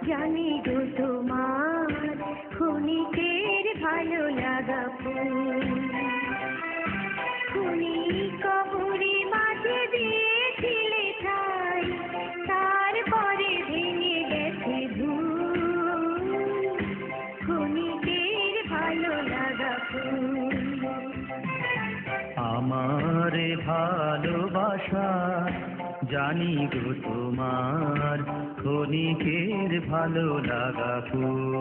জানি গো তোমার ক্ষণিকের ভালো লাগা ফুল। খুনি কবরে মাঝে দিয়েছিলে ঠাই, তারপরে ভেঙে গেছে ভুল। ক্ষণিকের ভালো লাগা ফুল। আমার ভালোবাসা জানি গো তোমার ক্ষণিকের ভালো লাগা ফুল।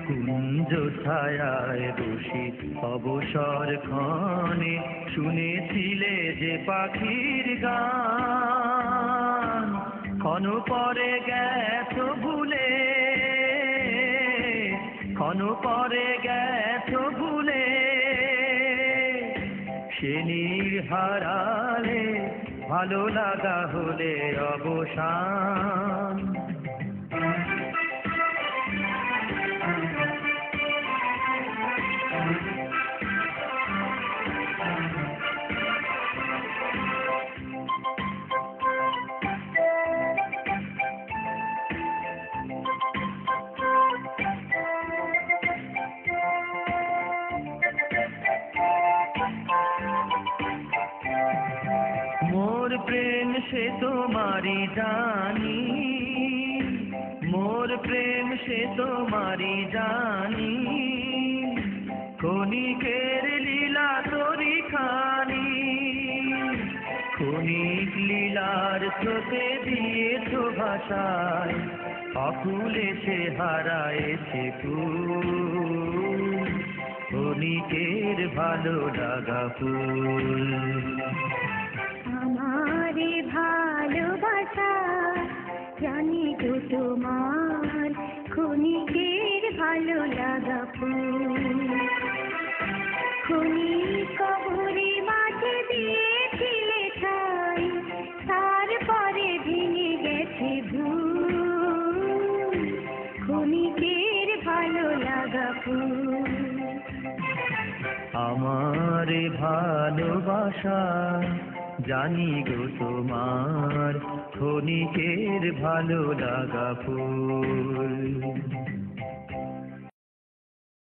কুঞ্জ ছায়ায় বসে অবসর ক্ষণে শুনেছিলে যে পাখির গান, ক্ষণ পরে গেছো ভুলে, ক্ষণ পরে গেছো ভুলে। সে নীড় হারালে ভালো লাগা হলে অবসান। মোর প্রেম সে তোমারি জানি, মোর প্রেম সে তোমারি জানি। ক্ষণিকের লীলা তোরি খানি, ক্ষণিক লীলার স্রোতে দিয়েছ ভাষায়, অকুলে সে হারায়েছে কুল। ক্ষণিকের ভালো লাগা ফুল। আমার ভালোবাসা জানি গো তোমার ক্ষণিকের ভালো লাগা ফুল। খুনি কবরে মাঝে দিয়েছিলে ঠাই, তারপরে ভেঙে গেছে ভুল। ক্ষণিকের ভালো লাগা ফুল। আমার ভালোবাসা জানি গো তোমার ক্ষণিকের ভালো লাগা ফুল।